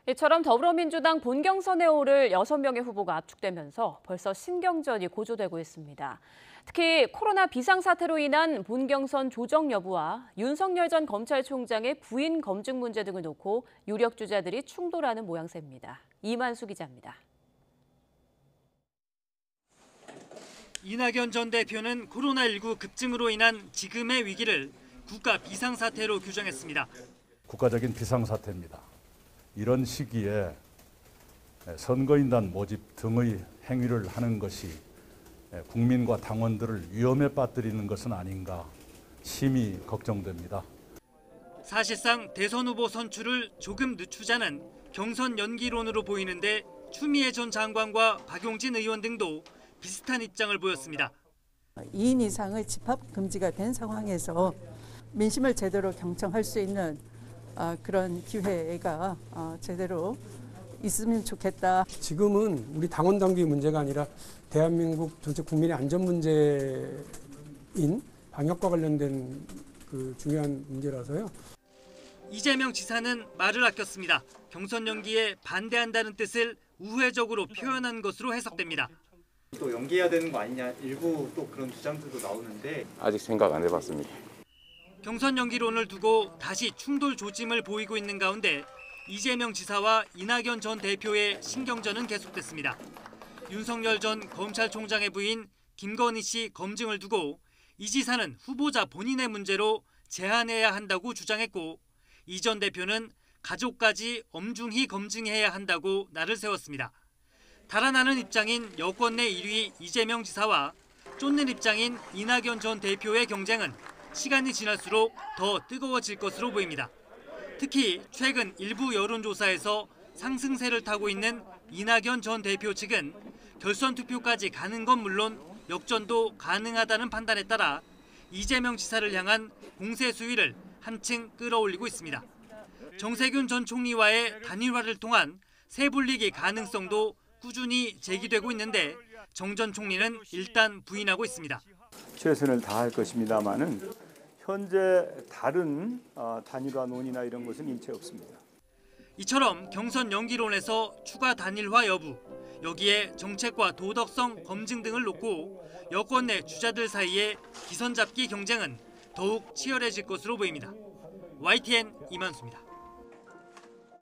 이처럼 더불어민주당 본경선에 오를 6명의 후보가 압축되면서 벌써 신경전이 고조되고 있습니다. 특히 코로나 비상사태로 인한 본경선 조정 여부와 윤석열 전 검찰총장의 부인 검증 문제 등을 놓고 유력 주자들이 충돌하는 모양새입니다. 이만수 기자입니다. 이낙연 전 대표는 코로나19 급증으로 인한 지금의 위기를 국가 비상사태로 규정했습니다. 국가적인 비상사태입니다. 이런 시기에 선거인단 모집 등의 행위를 하는 것이 국민과 당원들을 위험에 빠뜨리는 것은 아닌가 심히 걱정됩니다. 사실상 대선 후보 선출을 조금 늦추자는 경선 연기론으로 보이는데 추미애 전 장관과 박용진 의원 등도 비슷한 입장을 보였습니다. 2인 이상의 집합 금지가 된 상황에서 민심을 제대로 경청할 수 있는 그런 기회가 제대로 있으면 좋겠다. 지금은 우리 당원 당규의 문제가 아니라 대한민국 전체 국민의 안전 문제인 방역과 관련된 그 중요한 문제라서요. 이재명 지사는 말을 아꼈습니다. 경선 연기에 반대한다는 뜻을 우회적으로 표현한 것으로 해석됩니다. 또 연기해야 되는 거 아니냐 일부 또 그런 주장들도 나오는데 아직 생각 안 해봤습니다. 경선 연기론을 두고 다시 충돌 조짐을 보이고 있는 가운데 이재명 지사와 이낙연 전 대표의 신경전은 계속됐습니다. 윤석열 전 검찰총장의 부인 김건희 씨 검증을 두고 이 지사는 후보자 본인의 문제로 제한해야 한다고 주장했고 이 전 대표는 가족까지 엄중히 검증해야 한다고 날을 세웠습니다. 달아나는 입장인 여권 내 1위 이재명 지사와 쫓는 입장인 이낙연 전 대표의 경쟁은 시간이 지날수록 더 뜨거워질 것으로 보입니다. 특히 최근 일부 여론조사에서 상승세를 타고 있는 이낙연 전 대표 측은 결선 투표까지 가는 건 물론 역전도 가능하다는 판단에 따라 이재명 지사를 향한 공세 수위를 한층 끌어올리고 있습니다. 정세균 전 총리와의 단일화를 통한 새 분리기 가능성도 꾸준히 제기되고 있는데 정 전 총리는 일단 부인하고 있습니다. 최선을 다할 것입니다만은 현재 다른 단일화 논의나 이런 것은 일체 없습니다. 이처럼 경선 연기론에서 추가 단일화 여부, 여기에 정책과 도덕성 검증 등을 놓고 여권 내 주자들 사이의 기선 잡기 경쟁은 더욱 치열해질 것으로 보입니다. YTN 이만수입니다.